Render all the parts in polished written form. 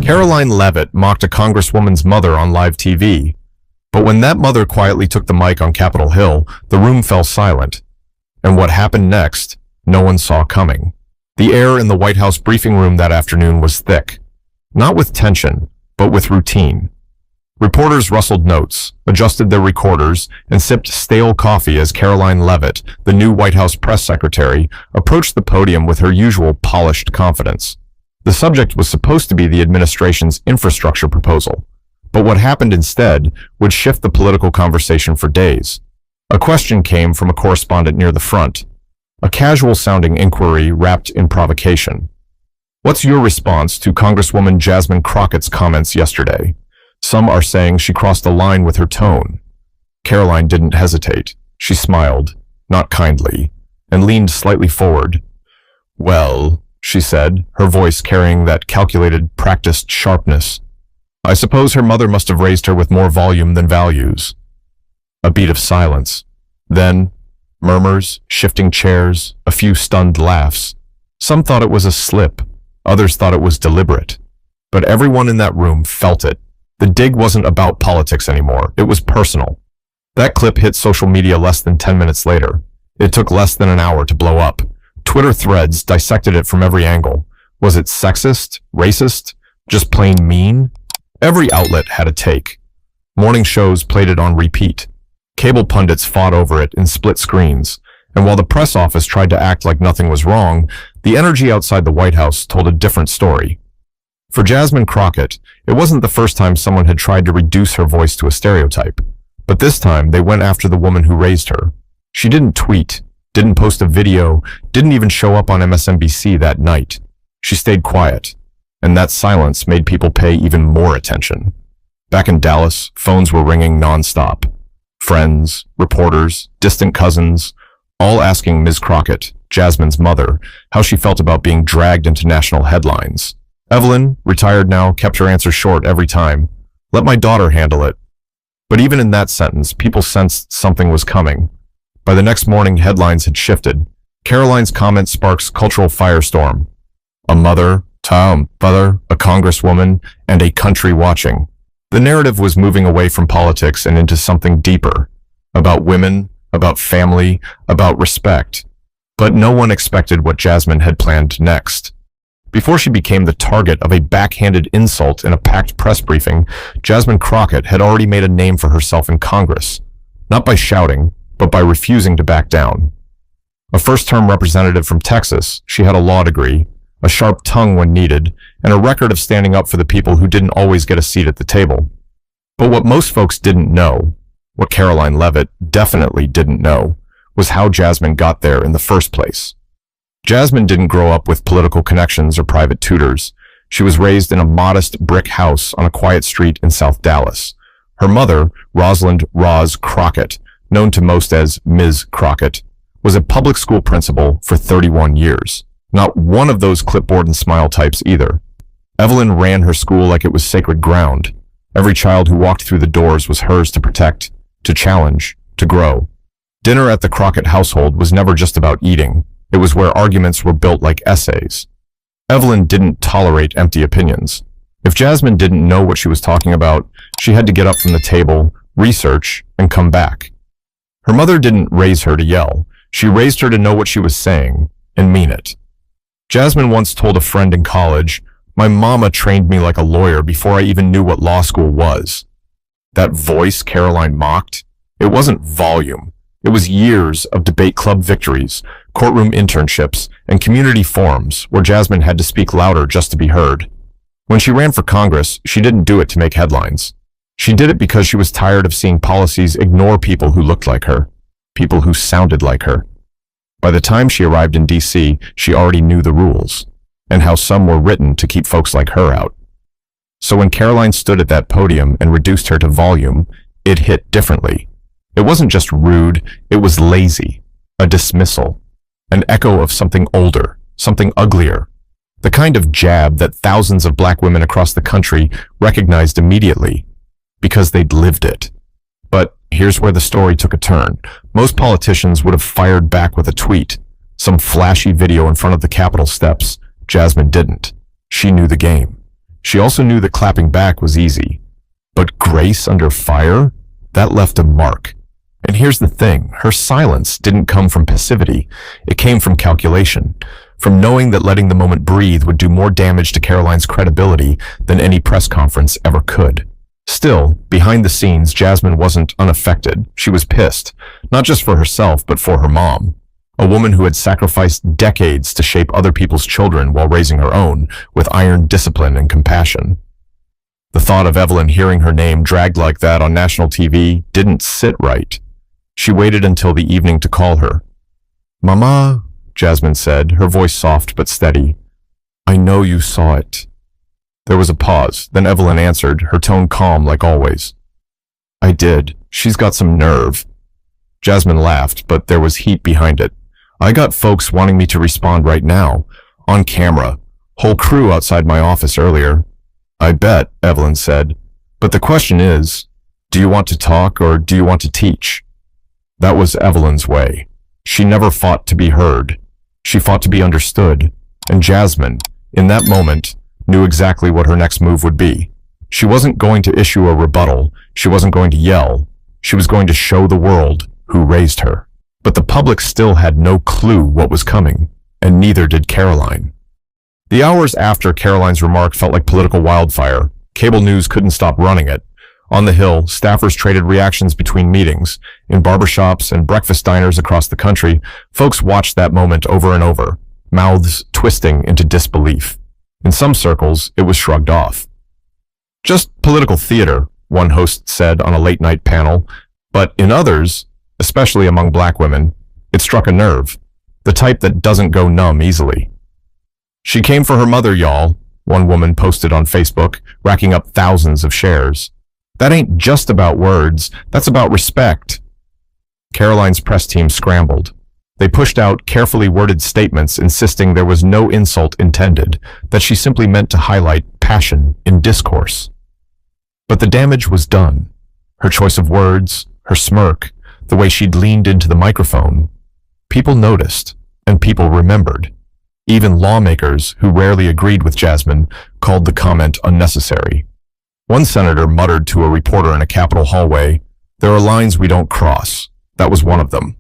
Karoline Leavitt mocked a congresswoman's mother on live TV. But when that mother quietly took the mic on Capitol Hill, the room fell silent. And what happened next, no one saw coming. The air in the White House briefing room that afternoon was thick. Not with tension, but with routine. Reporters rustled notes, adjusted their recorders, and sipped stale coffee as Karoline Leavitt, the new White House press secretary, approached the podium with her usual polished confidence. The subject was supposed to be the administration's infrastructure proposal, but what happened instead would shift the political conversation for days. A question came from a correspondent near the front, a casual-sounding inquiry wrapped in provocation. What's your response to Congresswoman Jasmine Crockett's comments yesterday? Some are saying she crossed a line with her tone. Karoline didn't hesitate. She smiled, not kindly, and leaned slightly forward. Well, she said, her voice carrying that calculated, practiced sharpness. I suppose her mother must have raised her with more volume than values. A beat of silence. Then, murmurs, shifting chairs, a few stunned laughs. Some thought it was a slip. Others thought it was deliberate. But everyone in that room felt it. The dig wasn't about politics anymore. It was personal. That clip hit social media less than 10 minutes later. It took less than an hour to blow up. Twitter threads dissected it from every angle. Was it sexist? Racist? Just plain mean? Every outlet had a take. Morning shows played it on repeat. Cable pundits fought over it in split screens. And while the press office tried to act like nothing was wrong, the energy outside the White House told a different story. For Jasmine Crockett, it wasn't the first time someone had tried to reduce her voice to a stereotype. But this time, they went after the woman who raised her. She didn't tweet, didn't post a video, didn't even show up on MSNBC that night. She stayed quiet, and that silence made people pay even more attention. Back in Dallas, phones were ringing nonstop. Friends, reporters, distant cousins, all asking Ms. Crockett, Jasmine's mother, how she felt about being dragged into national headlines. Evelyn, retired now, kept her answer short every time. Let my daughter handle it. But even in that sentence, people sensed something was coming. By the next morning, headlines had shifted. Karoline's comment sparks cultural firestorm. A mother, father, a congresswoman, and a country watching. The narrative was moving away from politics and into something deeper. About women, about family, about respect. But no one expected what Jasmine had planned next. Before she became the target of a backhanded insult in a packed press briefing, Jasmine Crockett had already made a name for herself in Congress. Not by shouting, but by refusing to back down. A first-term representative from Texas, she had a law degree, a sharp tongue when needed, and a record of standing up for the people who didn't always get a seat at the table. But what most folks didn't know, what Karoline Leavitt definitely didn't know, was how Jasmine got there in the first place. Jasmine didn't grow up with political connections or private tutors. She was raised in a modest brick house on a quiet street in South Dallas. Her mother, Rosalind "Roz" Crockett, known to most as Ms. Crockett, was a public school principal for 31 years. Not one of those clipboard and smile types either. Evelyn ran her school like it was sacred ground. Every child who walked through the doors was hers to protect, to challenge, to grow. Dinner at the Crockett household was never just about eating. It was where arguments were built like essays. Evelyn didn't tolerate empty opinions. If Jasmine didn't know what she was talking about, she had to get up from the table, research, and come back. Her mother didn't raise her to yell. She raised her to know what she was saying, and mean it. Jasmine once told a friend in college, "My mama trained me like a lawyer before I even knew what law school was." That voice Karoline mocked, it wasn't volume. It was years of debate club victories, courtroom internships, and community forums where Jasmine had to speak louder just to be heard. When she ran for Congress, she didn't do it to make headlines. She did it because she was tired of seeing policies ignore people who looked like her, people who sounded like her. By the time she arrived in D.C., she already knew the rules, and how some were written to keep folks like her out. So when Karoline stood at that podium and reduced her to volume, it hit differently. It wasn't just rude, it was lazy, a dismissal, an echo of something older, something uglier, the kind of jab that thousands of black women across the country recognized immediately, because they'd lived it. But here's where the story took a turn. Most politicians would have fired back with a tweet, some flashy video in front of the Capitol steps. Jasmine didn't. She knew the game. She also knew that clapping back was easy. But grace under fire? That left a mark. And here's the thing, her silence didn't come from passivity. It came from calculation, from knowing that letting the moment breathe would do more damage to Karoline's credibility than any press conference ever could. Still, behind the scenes, Jasmine wasn't unaffected. She was pissed, not just for herself, but for her mom, a woman who had sacrificed decades to shape other people's children while raising her own with iron discipline and compassion. The thought of Evelyn hearing her name dragged like that on national TV didn't sit right. She waited until the evening to call her. "Mama," Jasmine said, her voice soft but steady. "I know you saw it." There was a pause, then Evelyn answered, her tone calm like always. "I did. She's got some nerve." Jasmine laughed, but there was heat behind it. "I got folks wanting me to respond right now, on camera. Whole crew outside my office earlier." "I bet," Evelyn said. "But the question is, do you want to talk or do you want to teach?" That was Evelyn's way. She never fought to be heard. She fought to be understood. And Jasmine, in that moment, knew exactly what her next move would be. She wasn't going to issue a rebuttal. She wasn't going to yell. She was going to show the world who raised her. But the public still had no clue what was coming, and neither did Karoline. The hours after Karoline's remark felt like political wildfire. Cable news couldn't stop running it. On the Hill, staffers traded reactions between meetings. In barbershops and breakfast diners across the country, folks watched that moment over and over, mouths twisting into disbelief. In some circles, it was shrugged off. "Just political theater," one host said on a late-night panel. But in others, especially among black women, it struck a nerve, the type that doesn't go numb easily. "She came for her mother, y'all," one woman posted on Facebook, racking up thousands of shares. "That ain't just about words, that's about respect." Karoline's press team scrambled. They pushed out carefully worded statements insisting there was no insult intended, that she simply meant to highlight passion in discourse. But the damage was done. Her choice of words, her smirk, the way she'd leaned into the microphone. People noticed, and people remembered. Even lawmakers, who rarely agreed with Jasmine, called the comment unnecessary. One senator muttered to a reporter in a Capitol hallway, "There are lines we don't cross." That was one of them.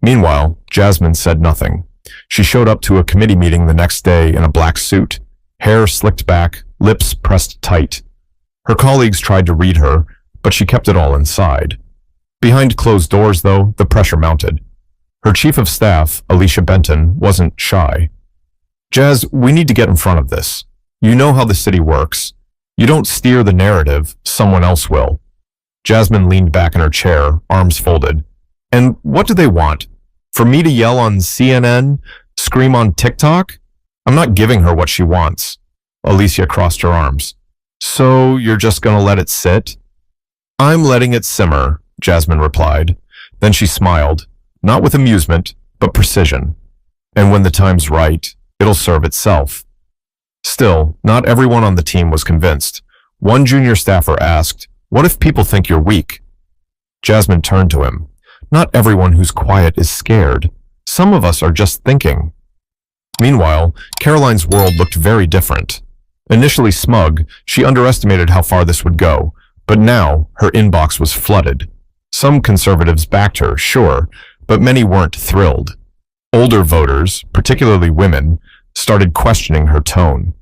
Meanwhile, Jasmine said nothing. She showed up to a committee meeting the next day in a black suit, hair slicked back, lips pressed tight. Her colleagues tried to read her, but she kept it all inside. Behind closed doors, though, the pressure mounted. Her chief of staff, Alicia Benton, wasn't shy. "Jazz, we need to get in front of this. You know how the city works. You don't steer the narrative, someone else will." Jasmine leaned back in her chair, arms folded. "And what do they want? For me to yell on CNN? Scream on TikTok? I'm not giving her what she wants." Alicia crossed her arms. "So you're just gonna let it sit?" "I'm letting it simmer," Jasmine replied. Then she smiled, not with amusement, but precision. "And when the time's right, it'll serve itself." Still, not everyone on the team was convinced. One junior staffer asked, "What if people think you're weak?" Jasmine turned to him. "Not everyone who's quiet is scared. Some of us are just thinking." Meanwhile, Karoline's world looked very different. Initially smug, she underestimated how far this would go, but now her inbox was flooded. Some conservatives backed her, sure, but many weren't thrilled. Older voters, particularly women, started questioning her tone.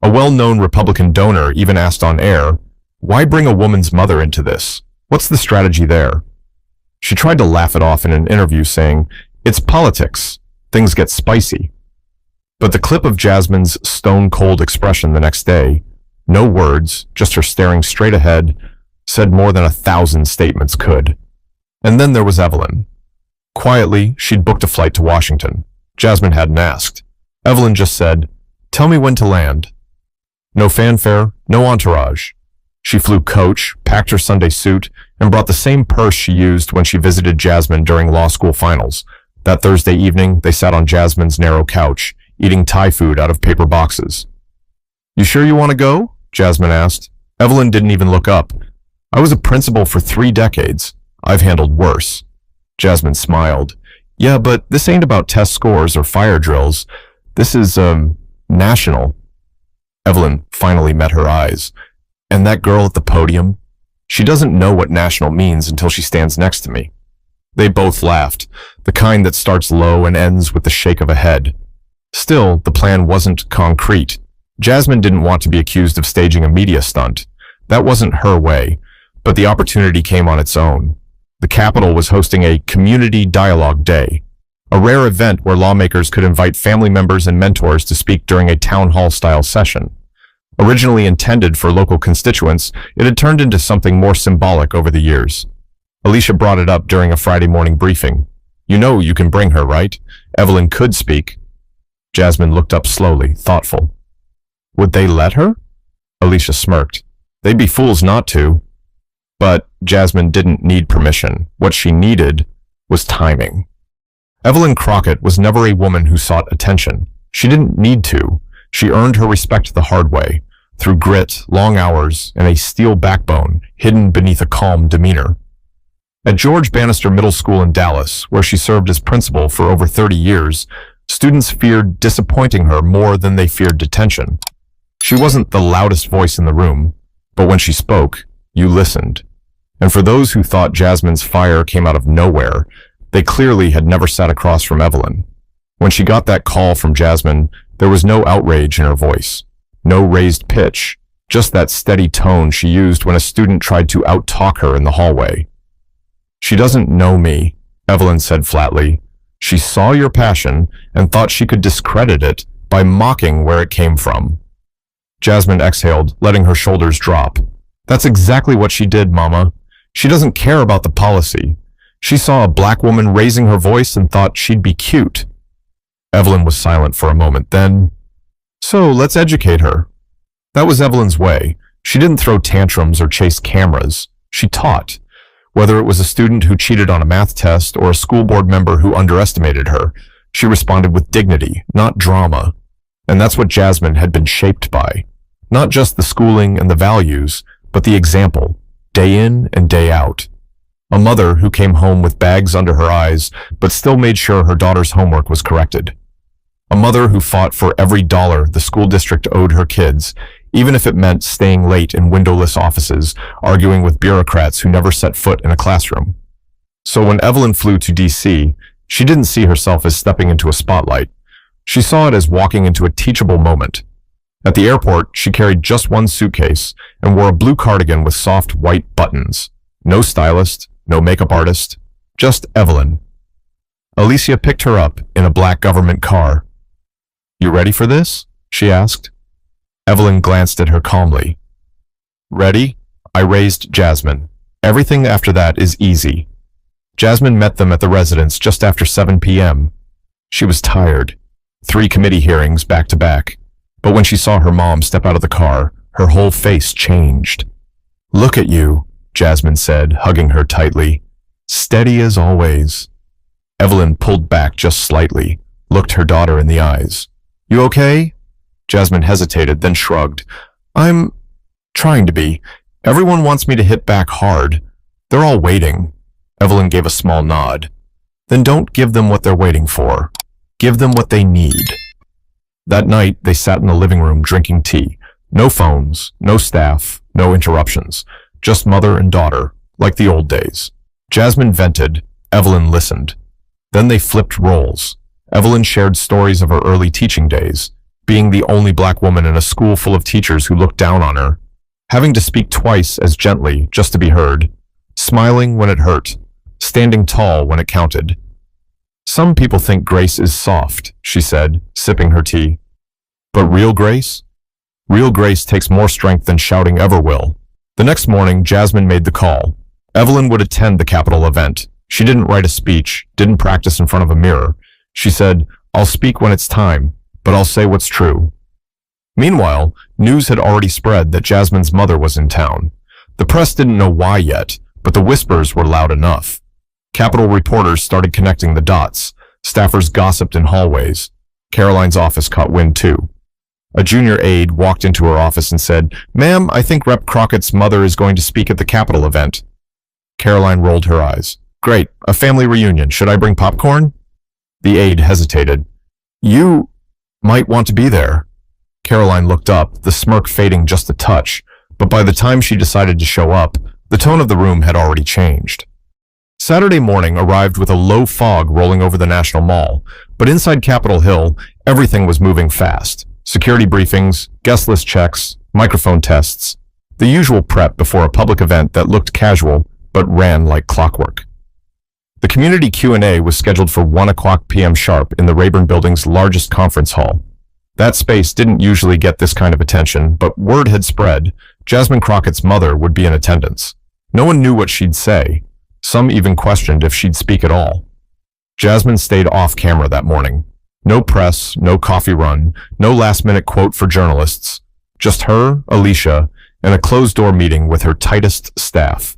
A well-known Republican donor even asked on air, "Why bring a woman's mother into this? What's the strategy there?" She tried to laugh it off in an interview, saying, "It's politics. Things get spicy." But the clip of Jasmine's stone-cold expression the next day, no words, just her staring straight ahead, said more than 1,000 statements could. And then there was Evelyn. Quietly, she'd booked a flight to Washington. Jasmine hadn't asked. Evelyn just said, "Tell me when to land." No fanfare, no entourage. She flew coach, packed her Sunday suit, and brought the same purse she used when she visited Jasmine during law school finals. That Thursday evening, they sat on Jasmine's narrow couch, eating Thai food out of paper boxes. "You sure you want to go?" Jasmine asked. Evelyn didn't even look up. "I was a principal for 3 decades. I've handled worse." Jasmine smiled. "Yeah, but this ain't about test scores or fire drills. This is, national." Evelyn Evelyn finally met her eyes. And that girl at the podium? She doesn't know what national means until she stands next to me. They both laughed, the kind that starts low and ends with the shake of a head. Still, the plan wasn't concrete. Jasmine didn't want to be accused of staging a media stunt. That wasn't her way, but the opportunity came on its own. The Capitol was hosting a Community Dialogue Day, a rare event where lawmakers could invite family members and mentors to speak during a town hall-style session. Originally intended for local constituents, it had turned into something more symbolic over the years. Alicia brought it up during a Friday morning briefing. You know you can bring her, right? Evelyn could speak. Jasmine looked up slowly, thoughtful. Would they let her? Alicia smirked. They'd be fools not to. But Jasmine didn't need permission. What she needed was timing. Evelyn Crockett was never a woman who sought attention. She didn't need to. She earned her respect the hard way, through grit, long hours, and a steel backbone hidden beneath a calm demeanor. At George Bannister Middle School in Dallas, where she served as principal for over 30 years, students feared disappointing her more than they feared detention. She wasn't the loudest voice in the room, but when she spoke, you listened. And for those who thought Jasmine's fire came out of nowhere, they clearly had never sat across from Evelyn. When she got that call from Jasmine, there was no outrage in her voice, no raised pitch, just that steady tone she used when a student tried to out-talk her in the hallway. She doesn't know me, Evelyn said flatly. She saw your passion and thought she could discredit it by mocking where it came from. Jasmine exhaled, letting her shoulders drop. That's exactly what she did, Mama. She doesn't care about the policy. She saw a black woman raising her voice and thought she'd be cute. Evelyn was silent for a moment, then, so let's educate her. That was Evelyn's way. She didn't throw tantrums or chase cameras. She taught. Whether it was a student who cheated on a math test or a school board member who underestimated her, she responded with dignity, not drama. And that's what Jasmine had been shaped by. Not just the schooling and the values, but the example, day in and day out. A mother who came home with bags under her eyes, but still made sure her daughter's homework was corrected. A mother who fought for every dollar the school district owed her kids, even if it meant staying late in windowless offices, arguing with bureaucrats who never set foot in a classroom. So when Evelyn flew to D.C., she didn't see herself as stepping into a spotlight. She saw it as walking into a teachable moment. At the airport, she carried just one suitcase and wore a blue cardigan with soft white buttons. No stylist, no makeup artist, just Evelyn. Alicia picked her up in a black government car. You ready for this? She asked. Evelyn glanced at her calmly. Ready? I raised Jasmine. Everything after that is easy. Jasmine met them at the residence just after 7 p.m. She was tired. 3 committee hearings back to back. But when she saw her mom step out of the car, her whole face changed. Look at you, Jasmine said, hugging her tightly. Steady as always. Evelyn pulled back just slightly, looked her daughter in the eyes. You okay? Jasmine hesitated, then shrugged. I'm trying to be. Everyone wants me to hit back hard. They're all waiting. Evelyn gave a small nod. Then don't give them what they're waiting for. Give them what they need. That night, they sat in the living room drinking tea. No phones, no staff, no interruptions. Just mother and daughter, like the old days. Jasmine vented. Evelyn listened. Then they flipped roles. Evelyn shared stories of her early teaching days, being the only black woman in a school full of teachers who looked down on her, having to speak twice as gently just to be heard, smiling when it hurt, standing tall when it counted. Some people think grace is soft, she said, sipping her tea. But real grace? Real grace takes more strength than shouting ever will. The next morning, Jasmine made the call. Evelyn would attend the Capitol event. She didn't write a speech, didn't practice in front of a mirror. She said, I'll speak when it's time, but I'll say what's true. Meanwhile, news had already spread that Jasmine's mother was in town. The press didn't know why yet, but the whispers were loud enough. Capitol reporters started connecting the dots. Staffers gossiped in hallways. Karoline's office caught wind too. A junior aide walked into her office and said, Ma'am, I think Rep. Crockett's mother is going to speak at the Capitol event. Karoline rolled her eyes. Great, a family reunion. Should I bring popcorn? The aide hesitated. You might want to be there. Karoline looked up, the smirk fading just a touch, but by the time she decided to show up, the tone of the room had already changed. Saturday morning arrived with a low fog rolling over the National Mall, but inside Capitol Hill, everything was moving fast. Security briefings, guest list checks, microphone tests, the usual prep before a public event that looked casual but ran like clockwork. The community Q&A was scheduled for 1:00 p.m. sharp in the Rayburn Building's largest conference hall. That space didn't usually get this kind of attention, but word had spread Jasmine Crockett's mother would be in attendance. No one knew what she'd say. Some even questioned if she'd speak at all. Jasmine stayed off camera that morning. No press, no coffee run, no last-minute quote for journalists. Just her, Alicia, and a closed-door meeting with her tightest staff.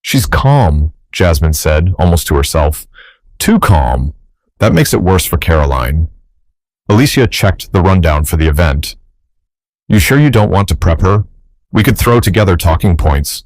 "She's calm," Jasmine said, almost to herself. "Too calm. That makes it worse for Karoline." Alicia checked the rundown for the event. "You sure you don't want to prep her? We could throw together talking points."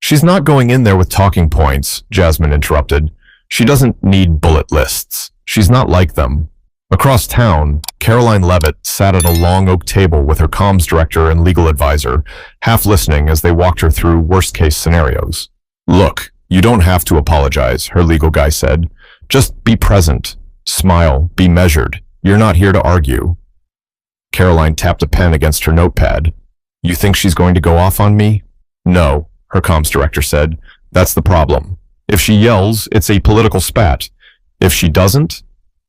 "She's not going in there with talking points," Jasmine interrupted. "She doesn't need bullet lists. She's not like them." Across town, Karoline Leavitt sat at a long oak table with her comms director and legal advisor, half listening as they walked her through worst-case scenarios. "Look, you don't have to apologize," her legal guy said. "Just be present. Smile. Be measured. You're not here to argue." Karoline tapped a pen against her notepad. "You think she's going to go off on me?" "No," her comms director said. "That's the problem. If she yells, it's a political spat. If she doesn't,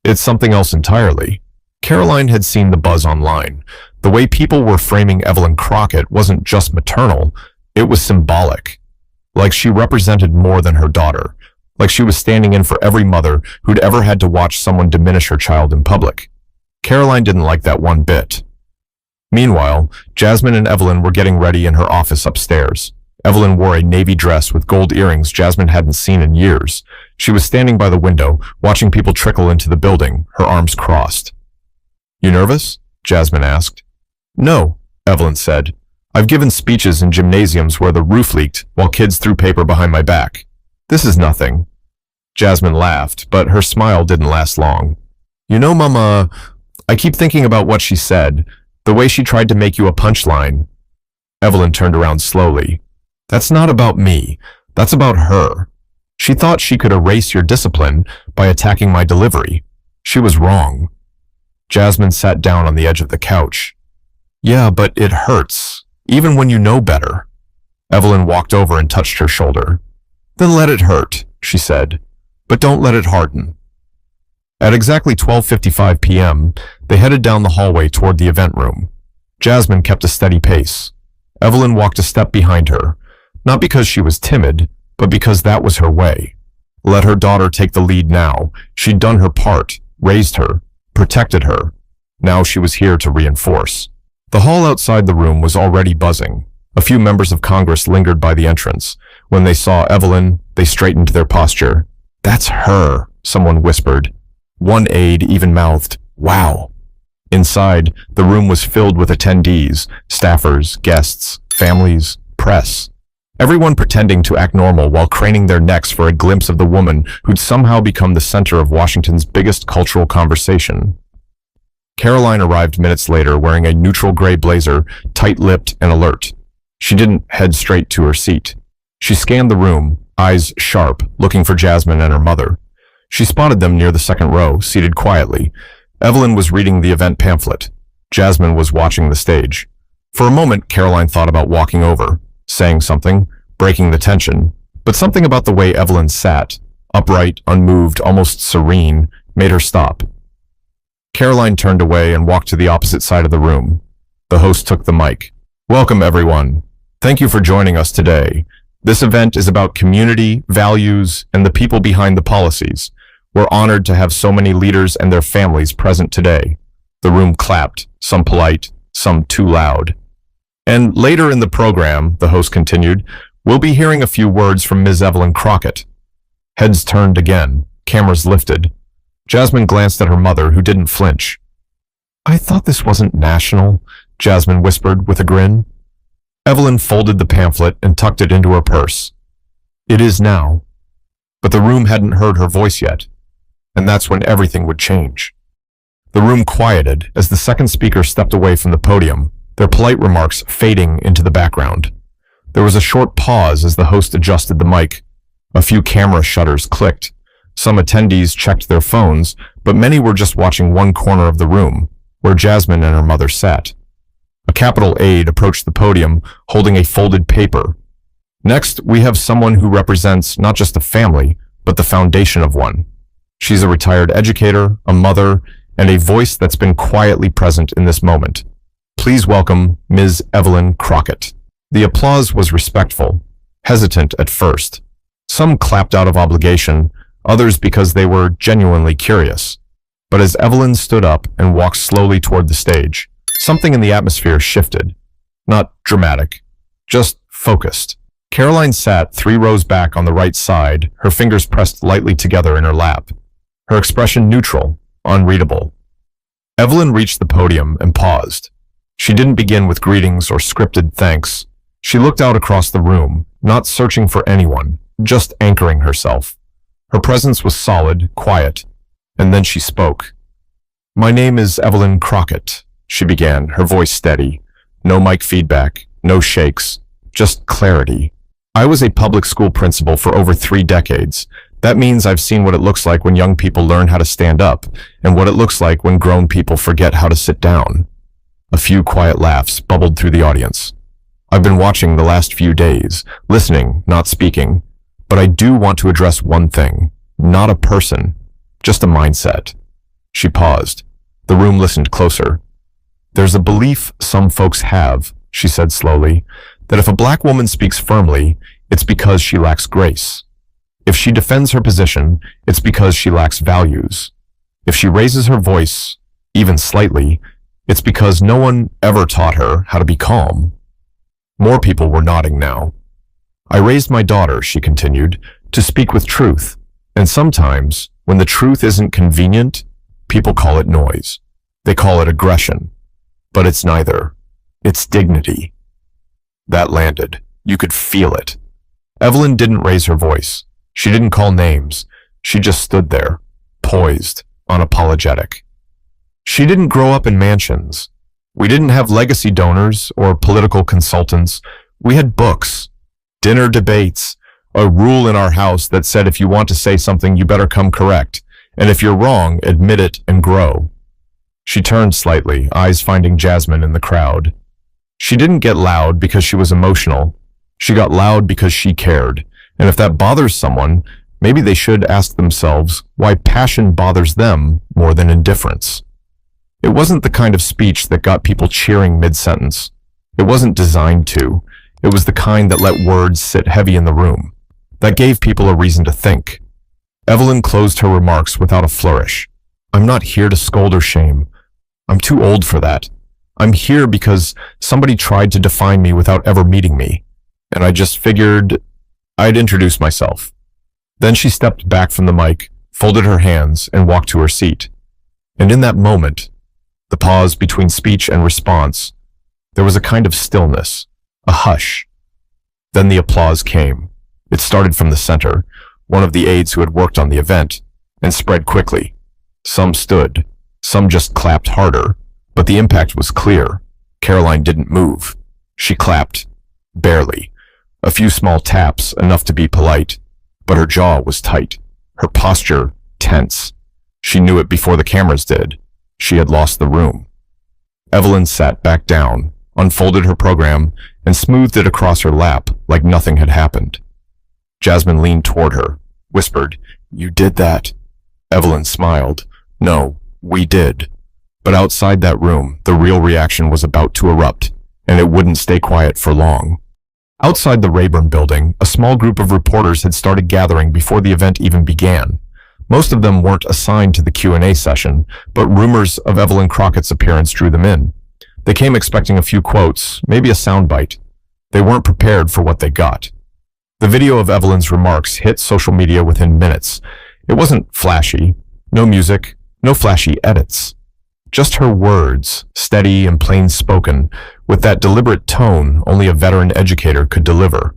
it's something else entirely." Karoline had seen the buzz online. The way people were framing Evelyn Crockett wasn't just maternal, it was symbolic. Like she represented more than her daughter. Like she was standing in for every mother who'd ever had to watch someone diminish her child in public. Karoline didn't like that one bit. Meanwhile, Jasmine and Evelyn were getting ready in her office upstairs. Evelyn wore a navy dress with gold earrings Jasmine hadn't seen in years. She was standing by the window, watching people trickle into the building, her arms crossed. "You nervous?" Jasmine asked. "No," Evelyn said. "I've given speeches in gymnasiums where the roof leaked while kids threw paper behind my back. This is nothing." Jasmine laughed, but her smile didn't last long. "You know, Mama, I keep thinking about what she said, the way she tried to make you a punchline." Evelyn turned around slowly. "That's not about me. That's about her. She thought she could erase your discipline by attacking my delivery. She was wrong." Jasmine sat down on the edge of the couch. "Yeah, but it hurts, even when you know better." Evelyn walked over and touched her shoulder. "Then let it hurt," she said, "but don't let it harden." At exactly 12:55 p.m., they headed down the hallway toward the event room. Jasmine kept a steady pace. Evelyn walked a step behind her, not because she was timid, but because that was her way. Let her daughter take the lead now. She'd done her part, raised her, protected her. Now she was here to reinforce. The hall outside the room was already buzzing. A few members of Congress lingered by the entrance. When they saw Evelyn, they straightened their posture. "That's her," someone whispered. One aide even mouthed, "Wow." Inside, the room was filled with attendees, staffers, guests, families, press. Everyone pretending to act normal while craning their necks for a glimpse of the woman who'd somehow become the center of Washington's biggest cultural conversation. Karoline arrived minutes later wearing a neutral gray blazer, tight-lipped and alert. She didn't head straight to her seat. She scanned the room, eyes sharp, looking for Jasmine and her mother. She spotted them near the second row, seated quietly. Evelyn was reading the event pamphlet. Jasmine was watching the stage. For a moment, Karoline thought about walking over, saying something, breaking the tension, but something about the way Evelyn sat, upright, unmoved, almost serene, made her stop. Karoline turned away and walked to the opposite side of the room. The host took the mic. "Welcome, everyone. Thank you for joining us today. This event is about community, values, and the people behind the policies. We're honored to have so many leaders and their families present today." The room clapped, some polite, some too loud. "And later in the program," the host continued, "we'll be hearing a few words from Ms. Evelyn Crockett." Heads turned again, cameras lifted. Jasmine glanced at her mother, who didn't flinch. "I thought this wasn't national," Jasmine whispered with a grin. Evelyn folded the pamphlet and tucked it into her purse. "It is now." But the room hadn't heard her voice yet, and that's when everything would change. The room quieted as the second speaker stepped away from the podium, their polite remarks fading into the background. There was a short pause as the host adjusted the mic. A few camera shutters clicked. Some attendees checked their phones, but many were just watching one corner of the room, where Jasmine and her mother sat. A Capitol aide approached the podium, holding a folded paper. Next, we have someone who represents not just a family, but the foundation of one. She's a retired educator, a mother, and a voice that's been quietly present in this moment. Please welcome Ms. Evelyn Crockett. The applause was respectful, hesitant at first. Some clapped out of obligation, others because they were genuinely curious. But as Evelyn stood up and walked slowly toward the stage, something in the atmosphere shifted. Not dramatic, just focused. Karoline sat 3 rows back on the right side, her fingers pressed lightly together in her lap. Her expression neutral, unreadable. Evelyn reached the podium and paused. She didn't begin with greetings or scripted thanks. She looked out across the room, not searching for anyone, just anchoring herself. Her presence was solid, quiet, and then she spoke. "My name is Evelyn Crockett," she began, her voice steady. No mic feedback, no shakes, just clarity. "I was a public school principal for over 3 decades. That means I've seen what it looks like when young people learn how to stand up, and what it looks like when grown people forget how to sit down." A few quiet laughs bubbled through the audience. "I've been watching the last few days, listening, not speaking, but I do want to address one thing, not a person, just a mindset." She paused. The room listened closer. "There's a belief some folks have," she said slowly, "that if a black woman speaks firmly, it's because she lacks grace. If she defends her position, it's because she lacks values. If she raises her voice, even slightly, it's because no one ever taught her how to be calm." More people were nodding now. "I raised my daughter," she continued, "to speak with truth, and sometimes, when the truth isn't convenient, people call it noise. They call it aggression. But it's neither. It's dignity." That landed. You could feel it. Evelyn didn't raise her voice. She didn't call names. She just stood there, poised, unapologetic. She didn't grow up in mansions. We didn't have legacy donors or political consultants. We had books, dinner debates, a rule in our house that said if you want to say something, you better come correct, and if you're wrong, admit it and grow. She turned slightly, eyes finding Jasmine in the crowd. She didn't get loud because she was emotional. She got loud because she cared. And if that bothers someone, maybe they should ask themselves why passion bothers them more than indifference. It wasn't the kind of speech that got people cheering mid-sentence. It wasn't designed to. It was the kind that let words sit heavy in the room, that gave people a reason to think. Evelyn closed her remarks without a flourish. "I'm not here to scold or shame. I'm too old for that. I'm here because somebody tried to define me without ever meeting me, and I just figured I'd introduce myself." Then she stepped back from the mic, folded her hands, and walked to her seat. And in that moment, the pause between speech and response, there was a kind of stillness, a hush. Then the applause came. It started from the center, one of the aides who had worked on the event, and spread quickly. Some stood, some just clapped harder, but the impact was clear. Karoline didn't move. She clapped, barely. A few small taps, enough to be polite, but her jaw was tight, her posture tense. She knew it before the cameras did. She had lost the room. Evelyn sat back down, unfolded her program, and smoothed it across her lap like nothing had happened. Jasmine leaned toward her, whispered, "You did that." Evelyn smiled. "No, we did." But outside that room, the real reaction was about to erupt, and it wouldn't stay quiet for long. Outside the Rayburn building, a small group of reporters had started gathering before the event even began. Most of them weren't assigned to the Q&A session, but rumors of Evelyn Crockett's appearance drew them in. They came expecting a few quotes, maybe a soundbite. They weren't prepared for what they got. The video of Evelyn's remarks hit social media within minutes. It wasn't flashy, no music, no flashy edits. Just her words, steady and plain spoken, with that deliberate tone only a veteran educator could deliver.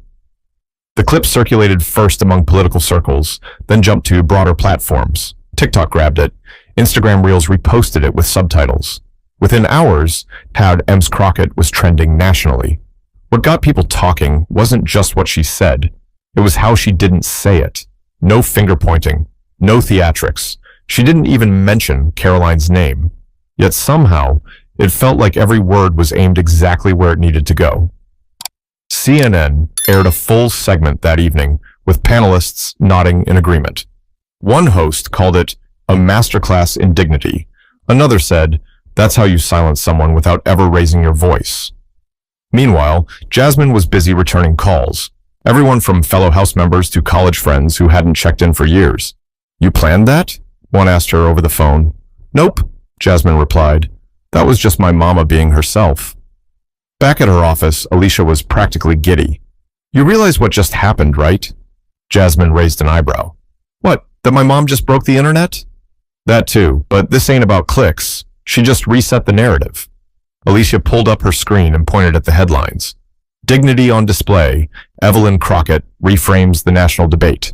The clip circulated first among political circles, then jumped to broader platforms. TikTok grabbed it. Instagram Reels reposted it with subtitles. Within hours, Ms. Crockett was trending nationally. What got people talking wasn't just what she said. It was how she didn't say it. No finger-pointing. No theatrics. She didn't even mention Karoline's name. Yet somehow, it felt like every word was aimed exactly where it needed to go. CNN aired a full segment that evening, with panelists nodding in agreement. One host called it a masterclass in dignity. Another said, "That's how you silence someone without ever raising your voice." Meanwhile, Jasmine was busy returning calls. Everyone from fellow House members to college friends who hadn't checked in for years. "You planned that?" one asked her over the phone. "Nope," Jasmine replied. "That was just my mama being herself." Back at her office, Alicia was practically giddy. "You realize what just happened, right?" Jasmine raised an eyebrow. "What, that my mom just broke the internet?" "That too, but this ain't about clicks. She just reset the narrative." Alicia pulled up her screen and pointed at the headlines. "Dignity on display. Evelyn Crockett reframes the national debate.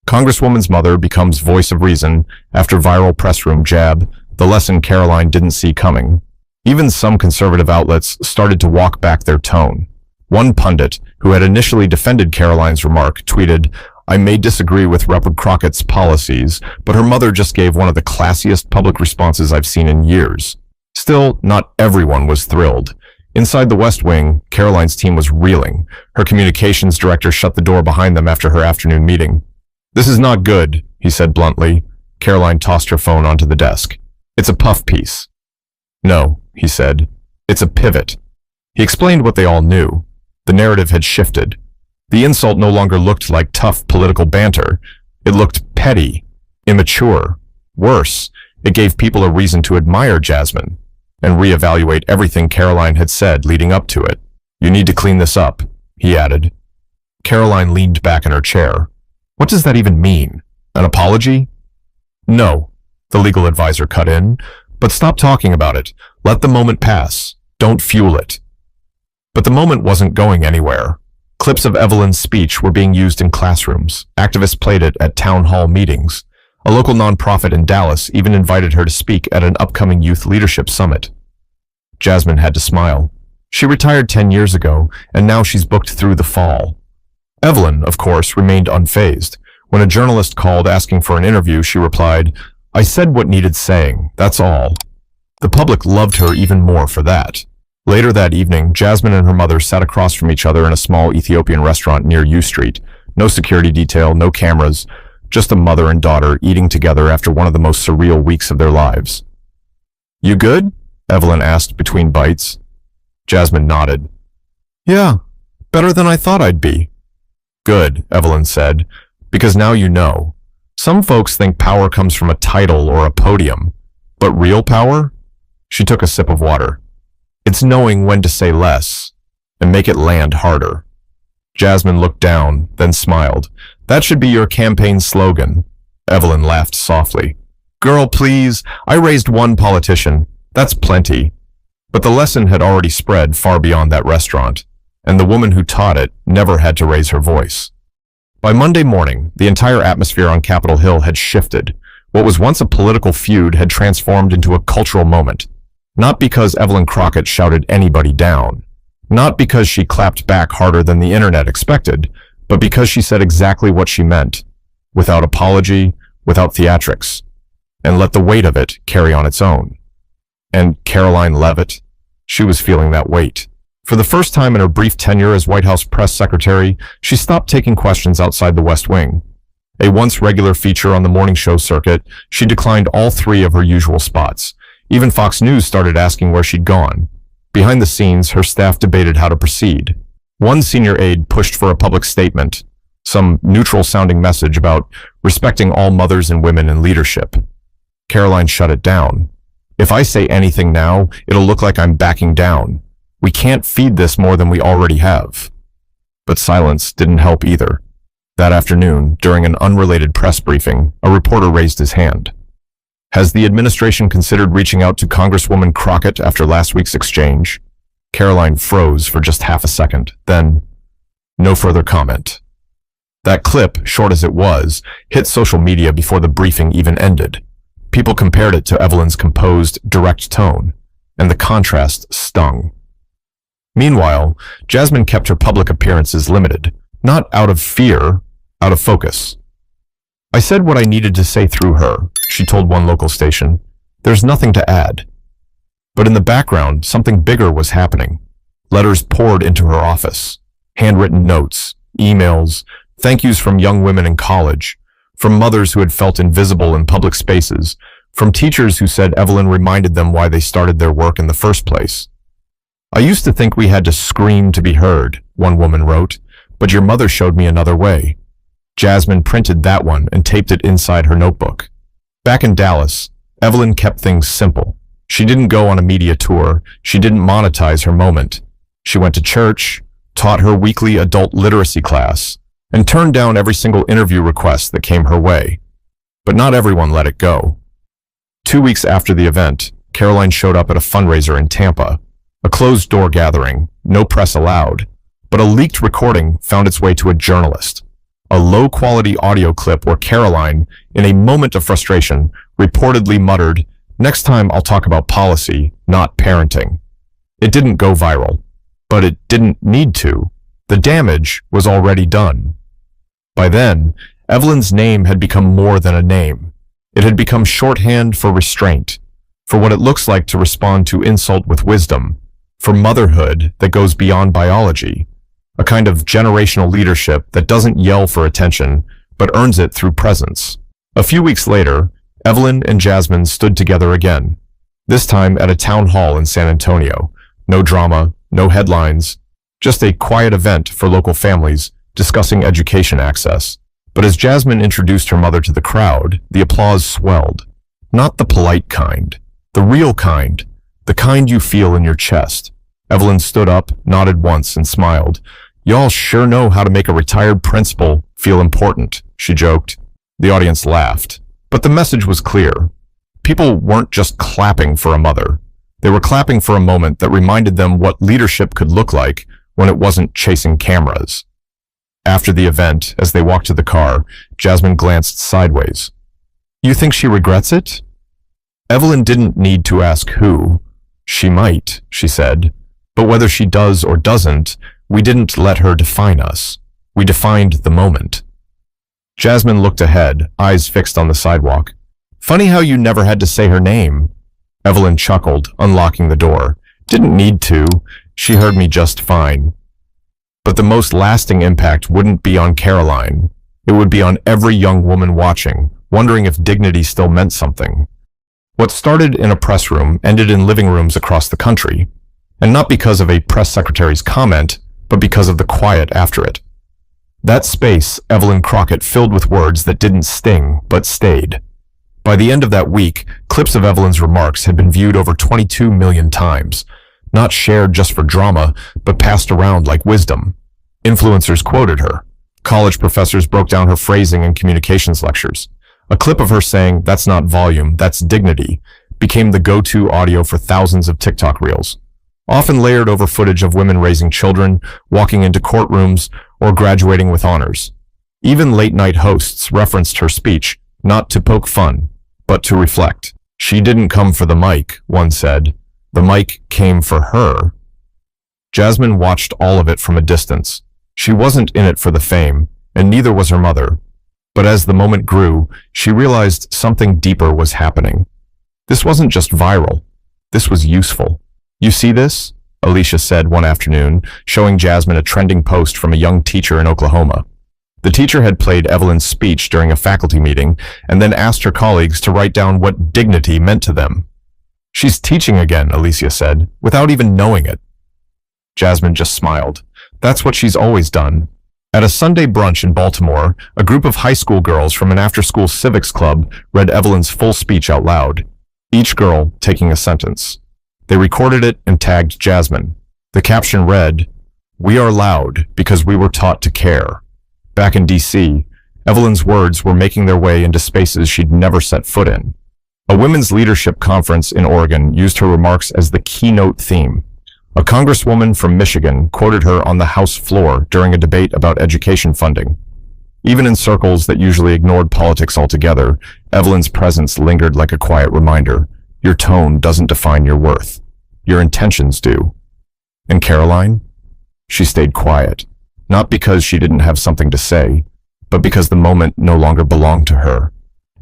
Congresswoman's mother becomes voice of reason after viral press room jab, the lesson Karoline didn't see coming." Even some conservative outlets started to walk back their tone. One pundit, who had initially defended Karoline's remark, tweeted, "I may disagree with Rep. Crockett's policies, but her mother just gave one of the classiest public responses I've seen in years." Still, not everyone was thrilled. Inside the West Wing, Karoline's team was reeling. Her communications director shut the door behind them after her afternoon meeting. "This is not good," he said bluntly. Karoline tossed her phone onto the desk. "It's a puff piece." "No," he said. "It's a pivot." He explained what they all knew. The narrative had shifted. The insult no longer looked like tough political banter. It looked petty, immature. Worse, it gave people a reason to admire Jasmine and reevaluate everything Karoline had said leading up to it. "You need to clean this up," he added. Karoline leaned back in her chair. "What does that even mean? An apology?" "No," the legal advisor cut in, "but stop talking about it. Let the moment pass. Don't fuel it." But the moment wasn't going anywhere. Clips of Evelyn's speech were being used in classrooms. Activists played it at town hall meetings. A local nonprofit in Dallas even invited her to speak at an upcoming youth leadership summit. Jasmine had to smile. She retired 10 years ago, and now she's booked through the fall. Evelyn, of course, remained unfazed. When a journalist called asking for an interview, she replied, "I said what needed saying, that's all." The public loved her even more for that. Later that evening, Jasmine and her mother sat across from each other in a small Ethiopian restaurant near U Street. No security detail, no cameras, just a mother and daughter eating together after one of the most surreal weeks of their lives. "You good?" Evelyn asked between bites. Jasmine nodded. "Yeah, better than I thought I'd be." "Good," Evelyn said, "because now you know. Some folks think power comes from a title or a podium, but real power?" She took a sip of water. "It's knowing when to say less and make it land harder." Jasmine looked down, then smiled. "That should be your campaign slogan." Evelyn laughed softly. "Girl, please, I raised one politician. That's plenty." But the lesson had already spread far beyond that restaurant, and the woman who taught it never had to raise her voice. By Monday morning, the entire atmosphere on Capitol Hill had shifted. What was once a political feud had transformed into a cultural moment. Not because Evelyn Crockett shouted anybody down. Not because she clapped back harder than the internet expected, but because she said exactly what she meant, without apology, without theatrics, and let the weight of it carry on its own. And Karoline Leavitt, she was feeling that weight. For the first time in her brief tenure as White House press secretary, she stopped taking questions outside the West Wing. A once regular feature on the morning show circuit, she declined all 3 of her usual spots. Even Fox News started asking where she'd gone. Behind the scenes, her staff debated how to proceed. One senior aide pushed for a public statement, some neutral-sounding message about respecting all mothers and women in leadership. Karoline shut it down. "If I say anything now, it'll look like I'm backing down. We can't feed this more than we already have." But silence didn't help either. That afternoon, during an unrelated press briefing, a reporter raised his hand. "Has the administration considered reaching out to Congresswoman Crockett after last week's exchange?" Karoline froze for just half a second, then, "No further comment." That clip, short as it was, hit social media before the briefing even ended. People compared it to Evelyn's composed, direct tone, and the contrast stung. Meanwhile, Jasmine kept her public appearances limited, not out of fear, out of focus. "I said what I needed to say through her," she told one local station. "There's nothing to add." But in the background, something bigger was happening. Letters poured into her office. Handwritten notes, emails, thank yous from young women in college, from mothers who had felt invisible in public spaces, from teachers who said Evelyn reminded them why they started their work in the first place. "I used to think we had to scream to be heard," one woman wrote, "but your mother showed me another way." Jasmine printed that one and taped it inside her notebook. Back in Dallas, Evelyn kept things simple. She didn't go on a media tour. She didn't monetize her moment. She went to church, taught her weekly adult literacy class, and turned down every single interview request that came her way. But not everyone let it go. 2 weeks after the event, Karoline showed up at a fundraiser in Tampa, a closed-door gathering, no press allowed, but a leaked recording found its way to a journalist. A low-quality audio clip where Karoline, in a moment of frustration, reportedly muttered, "Next time I'll talk about policy, not parenting." It didn't go viral, but it didn't need to. The damage was already done. By then, Evelyn's name had become more than a name. It had become shorthand for restraint, for what it looks like to respond to insult with wisdom, for motherhood that goes beyond biology, a kind of generational leadership that doesn't yell for attention, but earns it through presence. A few weeks later, Evelyn and Jasmine stood together again, this time at a town hall in San Antonio. No drama, no headlines, just a quiet event for local families discussing education access. But as Jasmine introduced her mother to the crowd, the applause swelled. Not the polite kind, the real kind, the kind you feel in your chest. Evelyn stood up, nodded once, and smiled. "Y'all sure know how to make a retired principal feel important," she joked. The audience laughed. But the message was clear. People weren't just clapping for a mother. They were clapping for a moment that reminded them what leadership could look like when it wasn't chasing cameras. After the event, as they walked to the car, Jasmine glanced sideways. "You think she regrets it?" Evelyn didn't need to ask who. "She might," she said. "But whether she does or doesn't, we didn't let her define us. We defined the moment." Jasmine looked ahead, eyes fixed on the sidewalk. "Funny how you never had to say her name." Evelyn chuckled, unlocking the door. "Didn't need to. She heard me just fine." But the most lasting impact wouldn't be on Karoline. It would be on every young woman watching, wondering if dignity still meant something. What started in a press room ended in living rooms across the country. And not because of a press secretary's comment, but because of the quiet after it. That space Evelyn Crockett filled with words that didn't sting, but stayed. By the end of that week, clips of Evelyn's remarks had been viewed over 22 million times, not shared just for drama, but passed around like wisdom. Influencers quoted her. College professors broke down her phrasing in communications lectures. A clip of her saying, "That's not volume, that's dignity," became the go-to audio for thousands of TikTok reels, often layered over footage of women raising children, walking into courtrooms, or graduating with honors. Even late-night hosts referenced her speech, not to poke fun, but to reflect. "She didn't come for the mic," one said. "The mic came for her." Jasmine watched all of it from a distance. She wasn't in it for the fame, and neither was her mother. But as the moment grew, she realized something deeper was happening. This wasn't just viral. This was useful. "You see this?" Alicia said one afternoon, showing Jasmine a trending post from a young teacher in Oklahoma. The teacher had played Evelyn's speech during a faculty meeting and then asked her colleagues to write down what dignity meant to them. "She's teaching again," Alicia said, without even knowing it. Jasmine just smiled. That's what she's always done. At a Sunday brunch in Baltimore, a group of high school girls from an after-school civics club read Evelyn's full speech out loud, each girl taking a sentence. They recorded it and tagged Jasmine. The caption read, "We are loud because we were taught to care." Back in D.C., Evelyn's words were making their way into spaces she'd never set foot in. A women's leadership conference in Oregon used her remarks as the keynote theme. A congresswoman from Michigan quoted her on the House floor during a debate about education funding. Even in circles that usually ignored politics altogether, Evelyn's presence lingered like a quiet reminder. Your tone doesn't define your worth. Your intentions do. And Karoline? She stayed quiet, not because she didn't have something to say, but because the moment no longer belonged to her.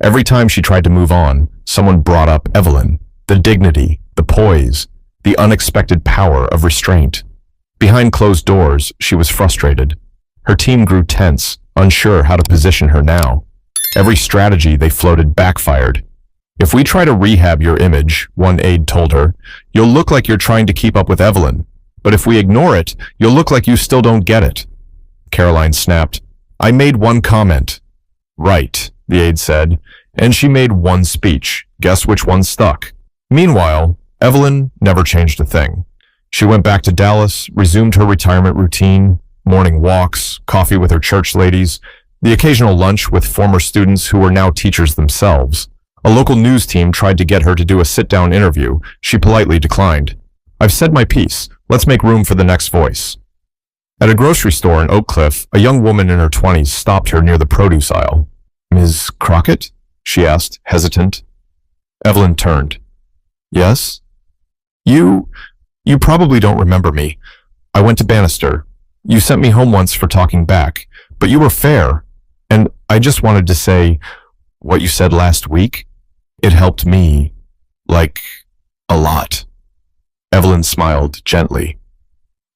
Every time she tried to move on, someone brought up Evelyn, the dignity, the poise, the unexpected power of restraint. Behind closed doors, she was frustrated. Her team grew tense, unsure how to position her now. Every strategy they floated backfired. If we try to rehab your image, one aide told her, you'll look like you're trying to keep up with Evelyn. But if we ignore it, you'll look like you still don't get it. Karoline snapped. I made one comment. Right, the aide said, and she made one speech. Guess which one stuck? Meanwhile, Evelyn never changed a thing. She went back to Dallas, resumed her retirement routine, morning walks, coffee with her church ladies, the occasional lunch with former students who were now teachers themselves. A local news team tried to get her to do a sit-down interview. She politely declined. I've said my piece. Let's make room for the next voice. At a grocery store in Oak Cliff, a young woman in her 20s stopped her near the produce aisle. Ms. Crockett? She asked, hesitant. Evelyn turned. Yes? You probably don't remember me. I went to Bannister. You sent me home once for talking back, but you were fair. And I just wanted to say, what you said last week, it helped me, like, a lot. Evelyn smiled gently.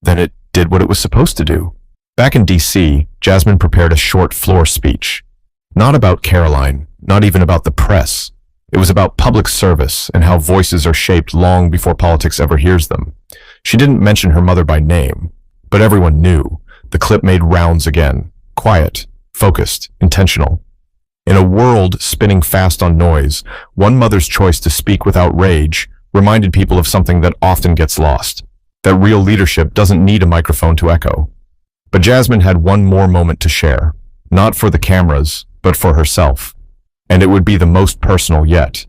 Then it did what it was supposed to do. Back in D.C., Jasmine prepared a short floor speech. Not about Karoline, not even about the press. It was about public service and how voices are shaped long before politics ever hears them. She didn't mention her mother by name, but everyone knew. The clip made rounds again. Quiet, focused, intentional. In a world spinning fast on noise, one mother's choice to speak without rage reminded people of something that often gets lost. That real leadership doesn't need a microphone to echo. But Jasmine had one more moment to share. Not for the cameras, but for herself. And it would be the most personal yet.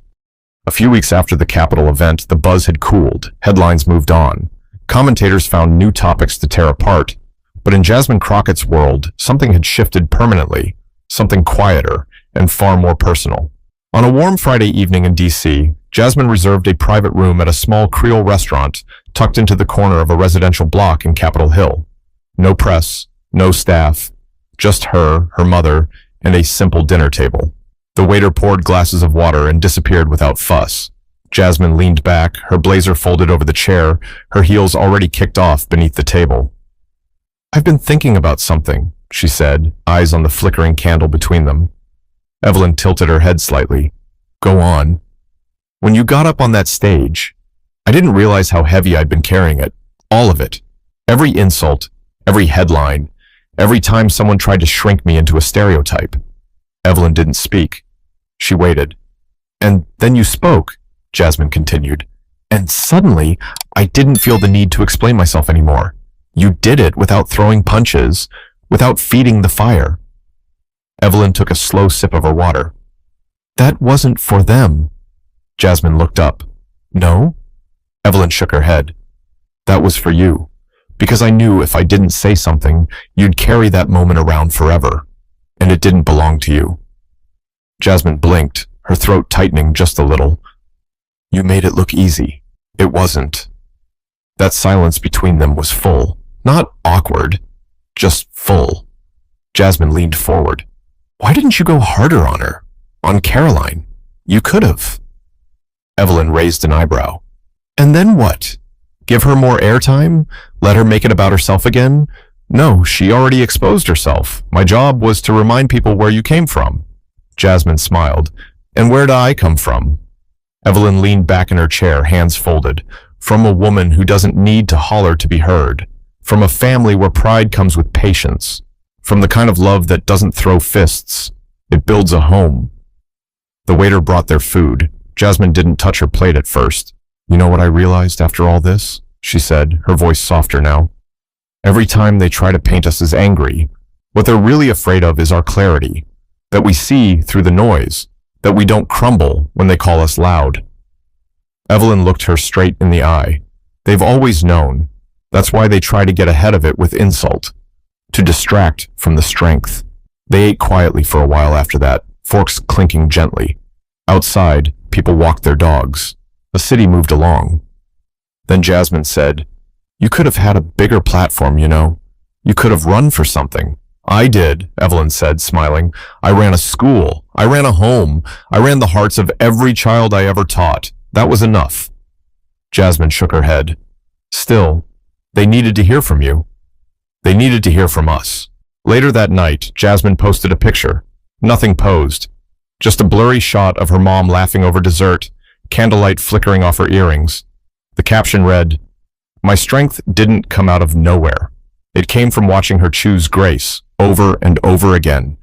A few weeks after the Capitol event, the buzz had cooled. Headlines moved on. Commentators found new topics to tear apart. But in Jasmine Crockett's world, something had shifted permanently. Something quieter and far more personal. On a warm Friday evening in D.C., Jasmine reserved a private room at a small Creole restaurant tucked into the corner of a residential block in Capitol Hill. No press, no staff, just her mother, and a simple dinner table. The waiter poured glasses of water and disappeared without fuss. Jasmine leaned back, her blazer folded over the chair, her heels already kicked off beneath the table. I've been thinking about something, she said, eyes on the flickering candle between them. Evelyn tilted her head slightly. Go on. When you got up on that stage, I didn't realize how heavy I'd been carrying it. All of it. Every insult, every headline, every time someone tried to shrink me into a stereotype. Evelyn didn't speak. She waited. And then you spoke, Jasmine continued. And suddenly, I didn't feel the need to explain myself anymore. You did it without throwing punches, without feeding the fire. Evelyn took a slow sip of her water. That wasn't for them. Jasmine looked up. No? Evelyn shook her head. That was for you. Because I knew if I didn't say something, you'd carry that moment around forever. And it didn't belong to you. Jasmine blinked, her throat tightening just a little. You made it look easy. It wasn't. That silence between them was full. Not awkward, just full. Jasmine leaned forward. Why didn't you go harder on her? On Karoline? You could have. Evelyn raised an eyebrow. And then what? Give her more airtime? Let her make it about herself again? No, she already exposed herself. My job was to remind people where you came from. Jasmine smiled. And where'd I come from? Evelyn leaned back in her chair, hands folded. From a woman who doesn't need to holler to be heard. From a family where pride comes with patience. From the kind of love that doesn't throw fists. It builds a home. The waiter brought their food. Jasmine didn't touch her plate at first. You know what I realized after all this? She said, her voice softer now. Every time they try to paint us as angry, what they're really afraid of is our clarity. That we see through the noise. That we don't crumble when they call us loud. Evelyn looked her straight in the eye. They've always known. That's why they try to get ahead of it with insult. To distract from the strength. They ate quietly for a while after that, forks clinking gently. Outside, people walked their dogs. The city moved along. Then Jasmine said, "You could have had a bigger platform, you know. You could have run for something." "I did," Evelyn said, smiling. "I ran a school. I ran a home. I ran the hearts of every child I ever taught. That was enough." Jasmine shook her head. "Still, they needed to hear from you. They needed to hear from us." Later that night, Jasmine posted a picture. Nothing posed. Just a blurry shot of her mom laughing over dessert, candlelight flickering off her earrings. The caption read, "My strength didn't come out of nowhere. It came from watching her choose grace over and over again.